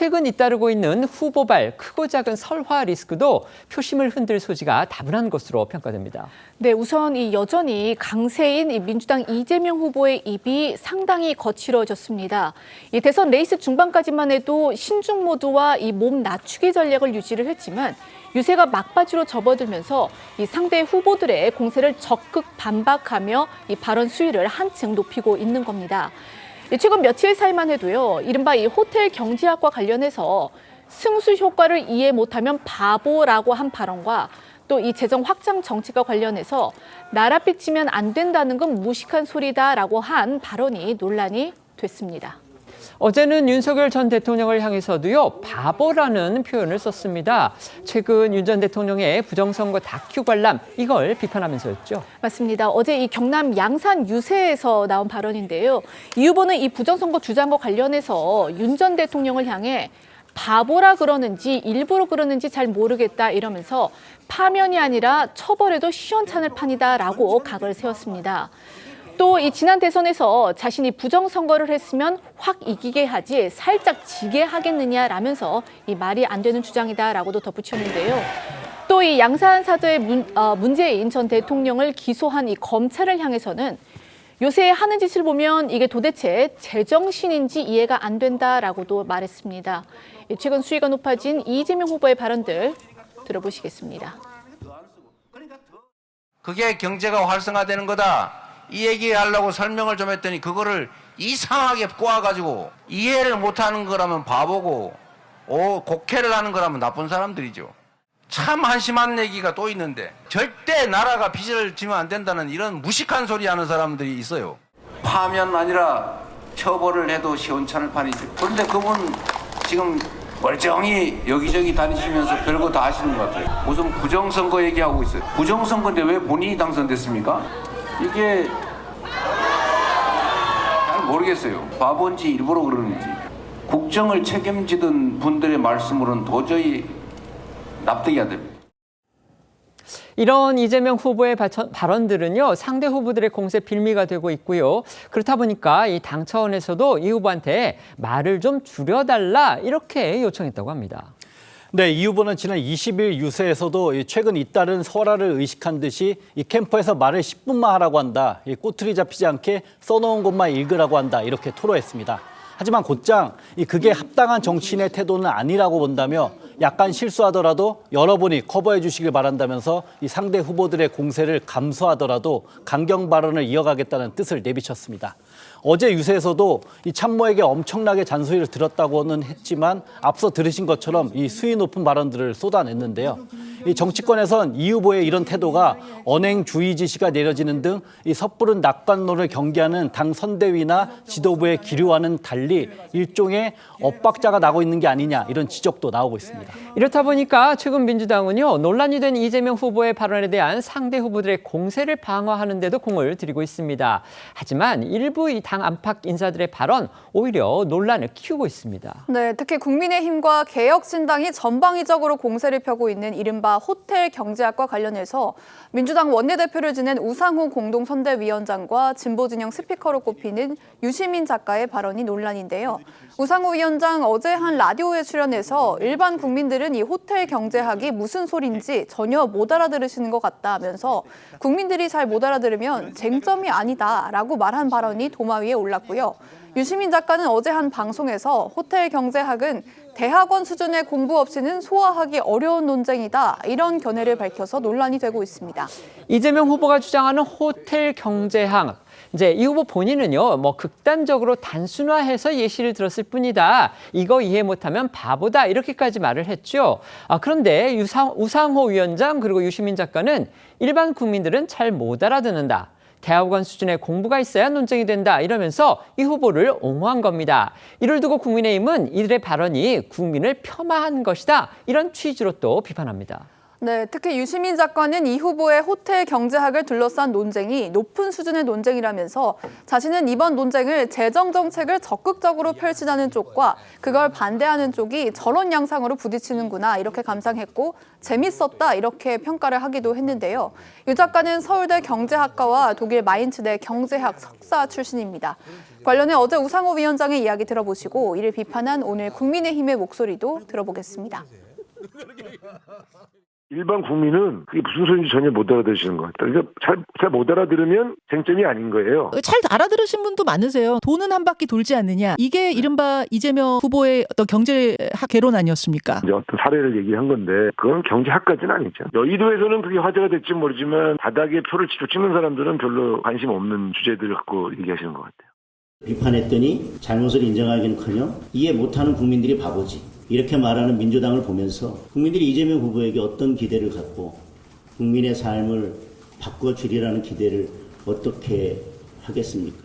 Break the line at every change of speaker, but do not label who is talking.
최근 잇따르고 있는 후보발 크고 작은 설화 리스크도 표심을 흔들 소지가 다분한 것으로 평가됩니다.
네, 우선 여전히 강세인 민주당 이재명 후보의 입이 상당히 거칠어졌습니다. 이 대선 레이스 중반까지만 해도 신중 모드와 이 몸 낮추기 전략을 유지를 했지만 유세가 막바지로 접어들면서 이 상대 후보들의 공세를 적극 반박하며 이 발언 수위를 한층 높이고 있는 겁니다. 최근 며칠 사이만 해도요, 이른바 이 호텔 경제학과 관련해서 승수 효과를 이해 못하면 바보라고 한 발언과 또 이 재정 확장 정책과 관련해서 나라 삐치면 안 된다는 건 무식한 소리다라고 한 발언이 논란이 됐습니다.
어제는 윤석열 전 대통령을 향해서도요, 바보라는 표현을 썼습니다. 최근 윤 전 대통령의 부정선거 다큐 관람, 이걸 비판하면서였죠.
맞습니다. 어제 이 경남 양산 유세에서 나온 발언인데요. 이 후보는 이 부정선거 주장과 관련해서 윤 전 대통령을 향해 바보라 그러는지 일부러 그러는지 잘 모르겠다 이러면서 파면이 아니라 처벌에도 시원찮을 판이다라고 각을 세웠습니다. 또 이 지난 대선에서 자신이 부정선거를 했으면 확 이기게 하지 살짝 지게 하겠느냐라면서 이 말이 안 되는 주장이다라고도 덧붙였는데요. 또 이 양산 사저의 문재인 전 대통령을 기소한 이 검찰을 향해서는 요새 하는 짓을 보면 이게 도대체 제정신인지 이해가 안 된다라고도 말했습니다. 최근 수위가 높아진 이재명 후보의 발언들 들어보시겠습니다.
그게 경제가 활성화되는 거다. 이 얘기하려고 설명을 좀 했더니 그거를 이상하게 꼬아가지고 이해를 못하는 거라면 바보고 곡해를 하는 거라면 나쁜 사람들이죠. 참 한심한 얘기가 또 있는데 절대 나라가 빚을 지면 안 된다는 이런 무식한 소리 하는 사람들이 있어요. 파면 아니라 처벌을 해도 시원찮을 판이죠. 그런데 그분 지금 멀쩡히 여기저기 다니시면서 별거 다 하시는 것 같아요. 무슨 부정선거 얘기하고 있어요. 부정선거인데 왜 본인이 당선됐습니까? 이게 잘 모르겠어요. 바본지 일부러 그러는지. 국정을 책임지던 분들의 말씀으로는 도저히 납득이 안 됩니다.
이런 이재명 후보의 발언들은요, 상대 후보들의 공세 빌미가 되고 있고요. 그렇다 보니까 이 당 차원에서도 이 후보한테 말을 좀 줄여달라 이렇게 요청했다고 합니다.
네, 이 후보는 지난 20일 유세에서도 최근 잇따른 설화를 의식한 듯이 이 캠퍼에서 말을 10분만 하라고 한다. 이 꼬투리 잡히지 않게 써놓은 것만 읽으라고 한다. 이렇게 토로했습니다. 하지만 곧장 그게 합당한 정치인의 태도는 아니라고 본다며 약간 실수하더라도 여러분이 커버해 주시길 바란다면서 이 상대 후보들의 공세를 감수하더라도 강경 발언을 이어가겠다는 뜻을 내비쳤습니다. 어제 유세에서도 이 참모에게 엄청나게 잔소리를 들었다고는 했지만 앞서 들으신 것처럼 이 수위 높은 발언들을 쏟아냈는데요. 이 정치권에선 이 후보의 이런 태도가 언행주의 지시가 내려지는 등 이 섣부른 낙관론을 경계하는 당 선대위나 지도부의 기류와는 달리 일종의 엇박자가 나고 있는 게 아니냐 이런 지적도 나오고 있습니다.
이렇다 보니까 최근 민주당은요, 논란이 된 이재명 후보의 발언에 대한 상대 후보들의 공세를 방어하는 데도 공을 들이고 있습니다. 하지만 일부 이 당 안팎 인사들의 발언 오히려 논란을 키우고 있습니다.
네, 특히 국민의힘과 개혁신당이 전방위적으로 공세를 펴고 있는 이른바 호텔 경제학과 관련해서 민주당 원내대표를 지낸 우상호 공동선대위원장과 진보진영 스피커로 꼽히는 유시민 작가의 발언이 논란인데요. 우상호 위원장 어제 한 라디오에 출연해서 일반 국민들은 이 호텔 경제학이 무슨 소린지 전혀 못 알아들으시는 것 같다면서 국민들이 잘 못 알아들으면 쟁점이 아니다라고 말한 발언이 도마 위에 올랐고요. 유시민 작가는 어제 한 방송에서 호텔 경제학은 대학원 수준의 공부 없이는 소화하기 어려운 논쟁이다. 이런 견해를 밝혀서 논란이 되고 있습니다.
이재명 후보가 주장하는 호텔 경제학. 이제 이 후보 본인은요, 극단적으로 단순화해서 예시를 들었을 뿐이다. 이거 이해 못하면 바보다. 이렇게까지 말을 했죠. 그런데 우상호 위원장 그리고 유시민 작가는 일반 국민들은 잘 못 알아듣는다. 대학원 수준의 공부가 있어야 논쟁이 된다 이러면서 이 후보를 옹호한 겁니다. 이를 두고 국민의힘은 이들의 발언이 국민을 폄하한 것이다. 이런 취지로 또 비판합니다.
네, 특히 유시민 작가는 이 후보의 호텔 경제학을 둘러싼 논쟁이 높은 수준의 논쟁이라면서 자신은 이번 논쟁을 재정 정책을 적극적으로 펼치자는 쪽과 그걸 반대하는 쪽이 저런 양상으로 부딪히는구나 이렇게 감상했고 재밌었다 이렇게 평가를 하기도 했는데요. 유 작가는 서울대 경제학과와 독일 마인츠대 경제학 석사 출신입니다. 관련해 어제 우상호 위원장의 이야기 들어보시고 이를 비판한 오늘 국민의힘의 목소리도 들어보겠습니다.
일반 국민은 그게 무슨 소리인지 전혀 못 알아들으시는 것 같아요. 그러니까 잘 못 알아들으면 쟁점이 아닌 거예요.
잘 알아들으신 분도 많으세요. 돈은 한 바퀴 돌지 않느냐. 이게 이른바 이재명 후보의 어떤 경제학 개론 아니었습니까?
이제 어떤 사례를 얘기한 건데 그건 경제학까지는 아니죠. 여의도에서는 그게 화제가 될지 모르지만 바닥에 표를 직접 찍는 사람들은 별로 관심 없는 주제들 갖고 얘기하시는 것 같아요.
비판했더니 잘못을 인정하기는커녕 이해 못하는 국민들이 바보지. 이렇게 말하는 민주당을 보면서 국민들이 이재명 후보에게 어떤 기대를 갖고 국민의 삶을 바꿔주리라는 기대를 어떻게 하겠습니까?